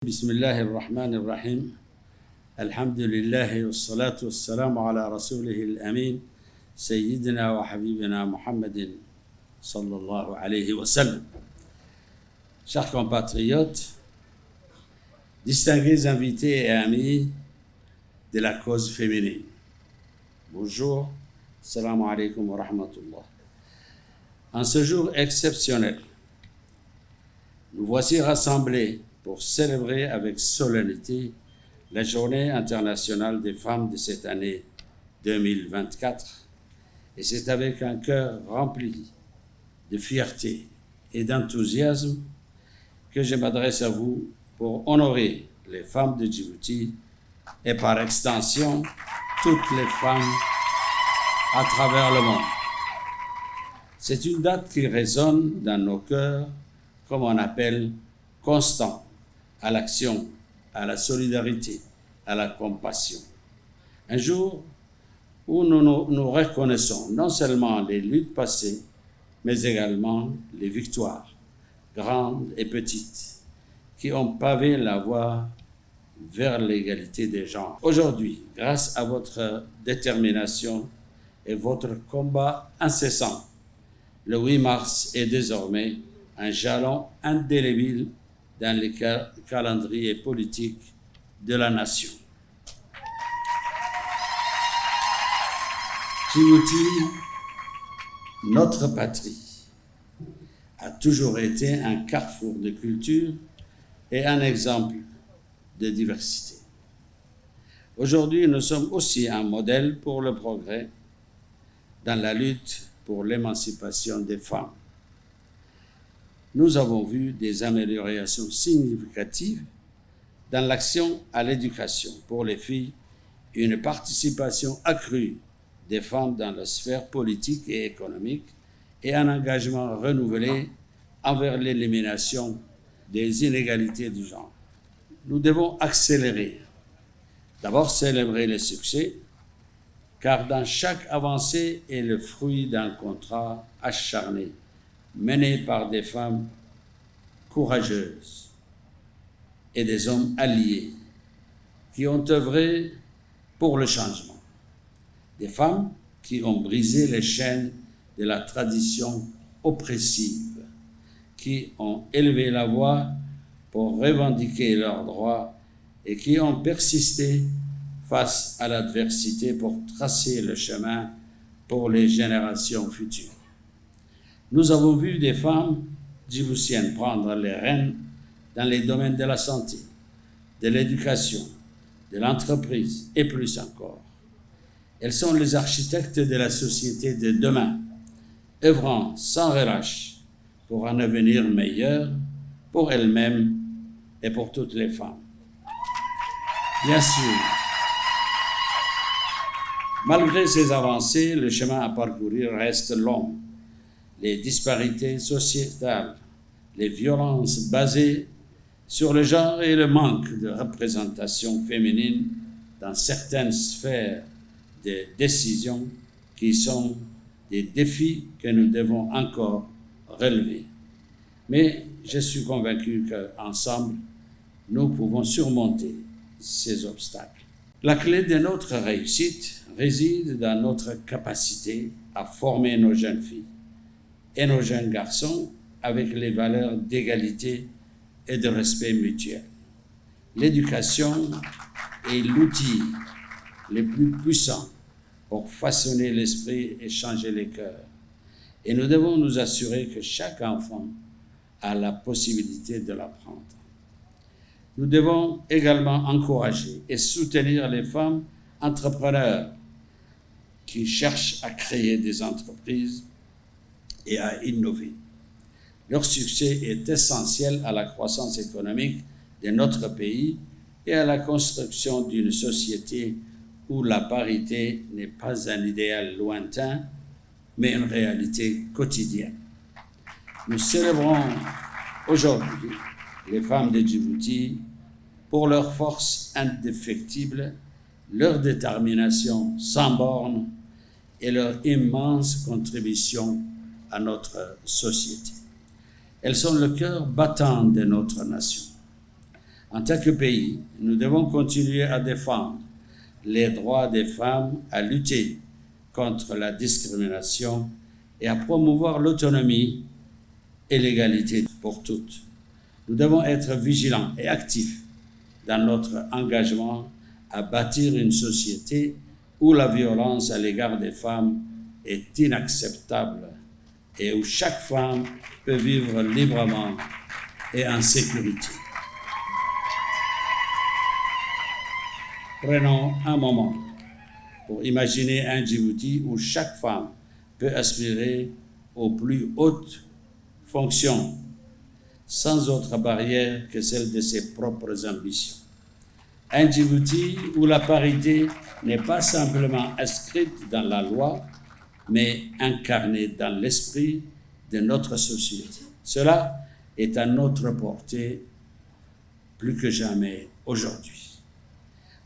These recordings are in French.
بسم الله الرحمن الرحيم الحمد لله والصلاة والسلام على رسوله الأمين سيدنا وحبيبنا محمد صلى الله عليه وسلم. Chers compatriotes, distingués invités et amis de la cause féminine, bonjour, salam alaikum wa rahmatullah. En ce jour exceptionnel, nous voici rassemblés pour célébrer avec solennité la Journée internationale des femmes de cette année 2024. Et c'est avec un cœur rempli de fierté et d'enthousiasme que je m'adresse à vous pour honorer les femmes de Djibouti et par extension toutes les femmes à travers le monde. C'est une date qui résonne dans nos cœurs comme un appel constant à l'action, à la solidarité, à la compassion. Un jour où nous reconnaissons non seulement les luttes passées, mais également les victoires, grandes et petites, qui ont pavé la voie vers l'égalité des genres. Aujourd'hui, grâce à votre détermination et votre combat incessant, le 8 mars est désormais un jalon indélébile dans le calendrier politique de la nation. Djibouti, notre patrie, a toujours été un carrefour de culture et un exemple de diversité. Aujourd'hui, nous sommes aussi un modèle pour le progrès dans la lutte pour l'émancipation des femmes. Nous avons vu des améliorations significatives dans l'action à l'éducation pour les filles, une participation accrue des femmes dans la sphère politique et économique et un engagement renouvelé envers l'élimination des inégalités du genre. Nous devons accélérer, d'abord célébrer les succès, car dans chaque avancée est le fruit d'un contrat acharné menée par des femmes courageuses et des hommes alliés qui ont œuvré pour le changement. Des femmes qui ont brisé les chaînes de la tradition oppressive, qui ont élevé la voix pour revendiquer leurs droits et qui ont persisté face à l'adversité pour tracer le chemin pour les générations futures. Nous avons vu des femmes djiboutiennes prendre les rênes dans les domaines de la santé, de l'éducation, de l'entreprise et plus encore. Elles sont les architectes de la société de demain, œuvrant sans relâche pour un avenir meilleur pour elles-mêmes et pour toutes les femmes. Bien sûr, malgré ces avancées, le chemin à parcourir reste long. Les disparités sociétales, les violences basées sur le genre et le manque de représentation féminine dans certaines sphères de décision qui sont des défis que nous devons encore relever. Mais je suis convaincu qu'ensemble, nous pouvons surmonter ces obstacles. La clé de notre réussite réside dans notre capacité à former nos jeunes filles et nos jeunes garçons avec les valeurs d'égalité et de respect mutuel. L'éducation est l'outil le plus puissant pour façonner l'esprit et changer les cœurs. Et nous devons nous assurer que chaque enfant a la possibilité de l'apprendre. Nous devons également encourager et soutenir les femmes entrepreneurs qui cherchent à créer des entreprises et à innover. Leur succès est essentiel à la croissance économique de notre pays et à la construction d'une société où la parité n'est pas un idéal lointain, mais une réalité quotidienne. Nous célébrons aujourd'hui les femmes de Djibouti pour leur force indéfectible, leur détermination sans bornes et leur immense contribution à notre société. Elles sont le cœur battant de notre nation. En tant que pays, nous devons continuer à défendre les droits des femmes, à lutter contre la discrimination et à promouvoir l'autonomie et l'égalité pour toutes. Nous devons être vigilants et actifs dans notre engagement à bâtir une société où la violence à l'égard des femmes est inacceptable et où chaque femme peut vivre librement et en sécurité. Prenons un moment pour imaginer un Djibouti où chaque femme peut aspirer aux plus hautes fonctions sans autre barrière que celle de ses propres ambitions. Un Djibouti où la parité n'est pas simplement inscrite dans la loi, mais incarnée dans l'esprit de notre société. Cela est à notre portée plus que jamais aujourd'hui.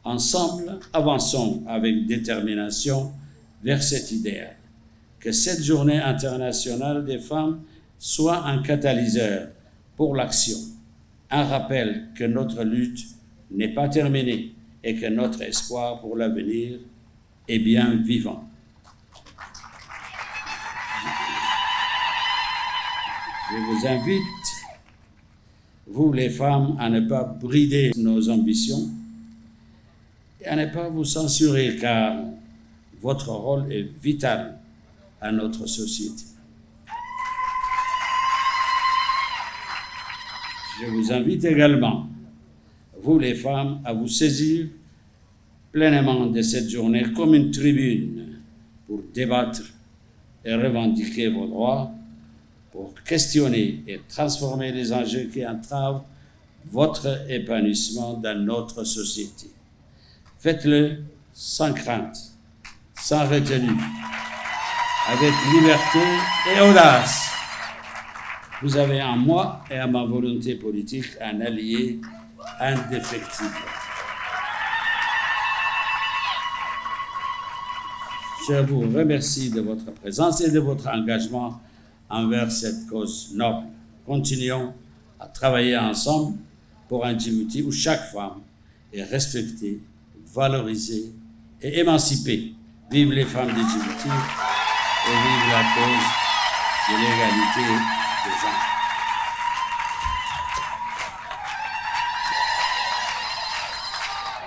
Ensemble, avançons avec détermination vers cet idéal. Que cette journée internationale des femmes soit un catalyseur pour l'action, un rappel que notre lutte n'est pas terminée et que notre espoir pour l'avenir est bien vivant. Je vous invite, vous les femmes, à ne pas brider nos ambitions et à ne pas vous censurer, car votre rôle est vital à notre société. Je vous invite également, vous les femmes, à vous saisir pleinement de cette journée comme une tribune pour débattre et revendiquer vos droits, pour questionner et transformer les enjeux qui entravent votre épanouissement dans notre société. Faites-le sans crainte, sans retenue, avec liberté et audace. Vous avez en moi et à ma volonté politique un allié indéfectible. Je vous remercie de votre présence et de votre engagement envers cette cause noble. Continuons à travailler ensemble pour un Djibouti où chaque femme est respectée, valorisée et émancipée. Vive les femmes de Djibouti et vive la cause de l'égalité des genres.